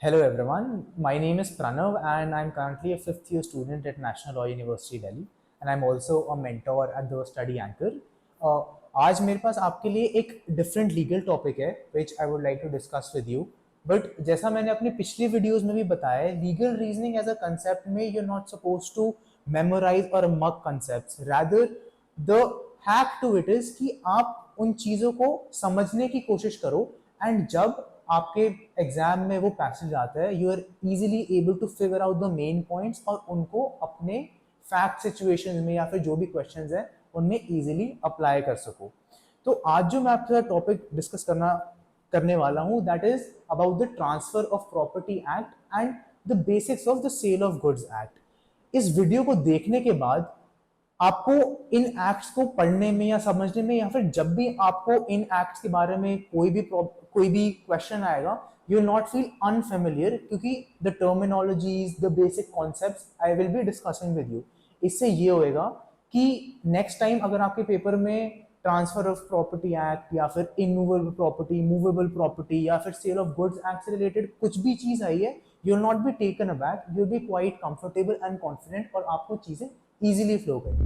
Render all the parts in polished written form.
Hello everyone, my name is Pranav and I'm currently a fifth year student at National Law University Delhi and I'm also a mentor at the Study Anchor. Uh, आज मेरे पास आपके लिए एक different legal topic है which I would like to discuss with you but जैसा मैंने अपनी पिछली वीडियोस में भी बताया है legal reasoning as a concept में you are not suppose to memorize और mug concepts rather the hack to it is कि आप उन चीज़ों को समझने की कोशिश करो एंड जब आपके एग्जाम में वो पैसेज आता है you are easily able to figure out the main points और उनको अपने फैक्ट सिचुएशंस में या फिर जो भी क्वेश्चंस हैं उनमें इजीली अप्लाई कर सको। तो आज जो मैं आपके साथ टॉपिक डिस्कस करने वाला हूँ that is about the transfer of property act and the basics of the sale of goods act. इस वीडियो को देखने के बाद आपको इन एक्ट्स को पढ़ने में या समझने में या फिर जब भी आपको इन एक्ट्स के बारे में कोई भी क्वेश्चन आएगा you will not feel unfamiliar क्योंकि the terminologies the basic concepts I will be discussing with you. इससे ये होएगा कि नेक्स्ट टाइम अगर आपके पेपर में ट्रांसफर ऑफ प्रॉपर्टी एक्ट या फिर इमूवेबल प्रॉपर्टी मूवेबल प्रॉपर्टी या फिर सेल ऑफ गुड्स एक्ट से रिलेटेड कुछ भी चीज आई है you will not be taken aback, you will be quite comfortable and confident और आपको चीजें easily flow करें।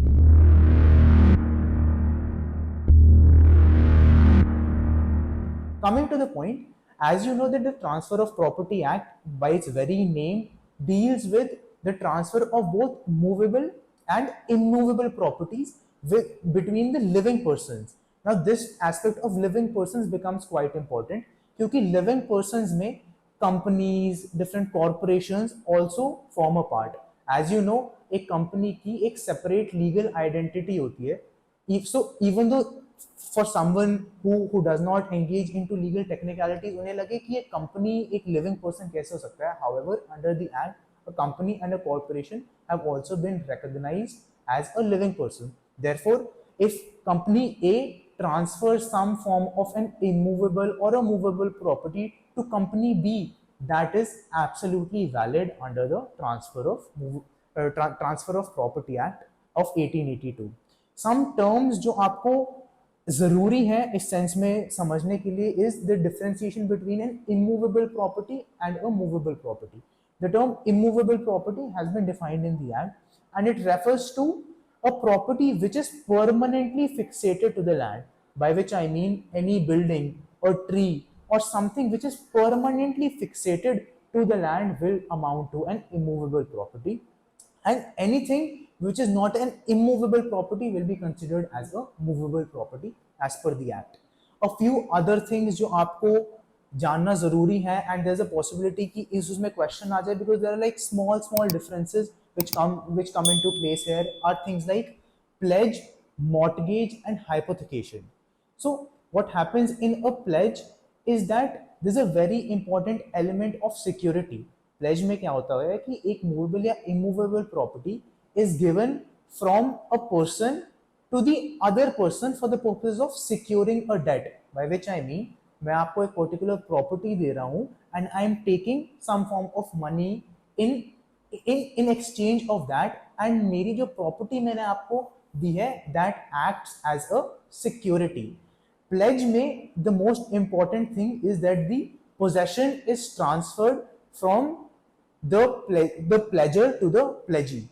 Coming to the point, as you know that the Transfer of Property Act by its very name deals with the transfer of both movable and immovable properties between the living persons. Now this aspect of living persons becomes quite important क्योंकि living persons में companies, different corporations also form a part. As you know, एक company की एक separate legal identity होती है। So even though for someone who does not engage into legal technicalities उन्हें लगे कि एक कंपनी एक लिविंग पर्सन कैसे हो सकता है, however under the act a company and a corporation have also been recognised as a living person. Therefore if company A transfers some form of an immovable or a movable property to company B, that is absolutely valid under the Transfer of Property Act of 1882. Some terms जो आपको जरूरी है इस sense में समझने के लिए is the differentiation between an immovable property and a movable property. The term immovable property has been defined in the Act and it refers to a property which is permanently fixated to the land, by which I mean any building or tree or something which is permanently fixated to the land will amount to an immovable property, and anything which is not an immovable property will be considered as a movable property as per the act. A few other things जो आपको जानना जरूरी है and there's a possibility कि इस उसमें question आ जाए because there are like small differences which come into place here are things like pledge, mortgage and hypothecation. So what happens in a pledge is that there's a very important element of security. Pledge में क्या होता है कि एक movable या immovable property is given from a person to the other person for the purpose of securing a debt, by which I mean मैं आपको एक पर्टिकुलर प्रॉपर्टी दे रहा हूं and I am taking some form of money in in exchange of that, and मेरी जो property मैंने आपको दी है that acts as a security. Pledge में the most important thing is that the possession is transferred from the pledger to the pledgee.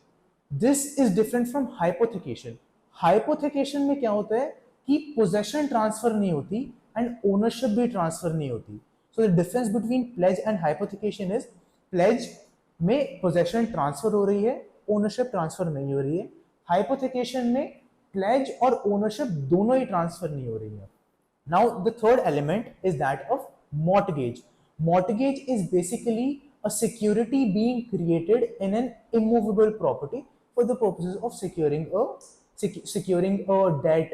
This is different from hypothecation. Hypothecation में क्या होता है कि पोजेशन ट्रांसफर नहीं होती एंड ओनरशिप भी transfer नहीं होती। So the difference between pledge and hypothecation is pledge में पोजेशन ट्रांसफर हो रही है, ओनरशिप ट्रांसफर नहीं हो रही है। हाइपोथिकेशन में प्लेज और ओनरशिप दोनों ही ट्रांसफर नहीं हो रही है। Now the third element is that of mortgage. Mortgage is basically a security being created in an immovable property for the purposes of securing a debt.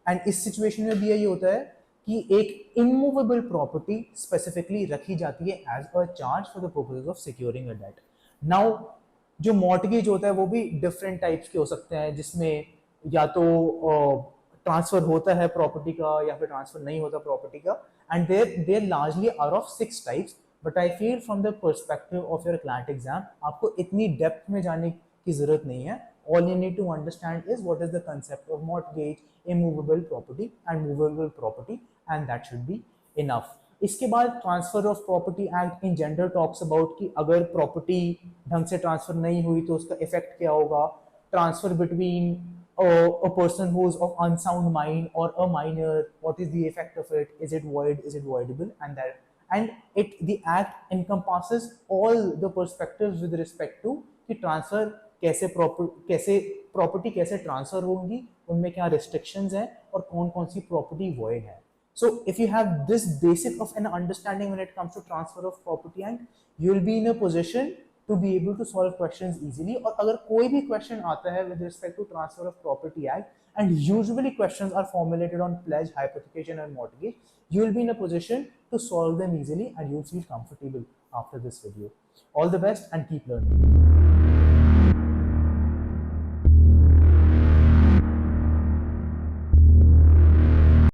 And इस situation में भी यही होता है कि एक immovable property specifically रखी जाती है as a charge for the purposes of securing a debt. Now जो mortgage होता है वो भी different types के हो सकते हैं जिसमें या तो ट्रांसफर होता है प्रॉपर्टी का या फिर ट्रांसफर नहीं होता प्रॉपर्टी का, and they largely are of 6 types. But I feel from the perspective of your CLAT exam आपको इतनी डेप्थ में जाने की जरूरत नहीं है. All you need to understand is what is the concept of mortgage, immovable property and movable property, and that should be enough. इसके बाद transfer of property act in general talks about कि अगर प्रॉपर्टी ढंग से transfer नहीं हुई तो उसका इफेक्ट क्या होगा, transfer between a person who is of unsound mind or a minor, what is the effect of it, is it void, is it voidable, and it the act encompasses all the perspectives with respect to कि transfer कैसे property कैसे transfer होंगी, उनमें क्या restrictions हैं और कौन कौन सी प्रॉपर्टी वॉइड है. So if you have this basic of an understanding when it comes to transfer of property and you will be in a position to be able to solve questions easily. और अगर कोई भी question आता है with respect to transfer of property act, and usually questions are formulated on pledge, hypothecation and mortgage, you will be in a position to solve them easily and you will feel comfortable after this video. All the best and keep learning.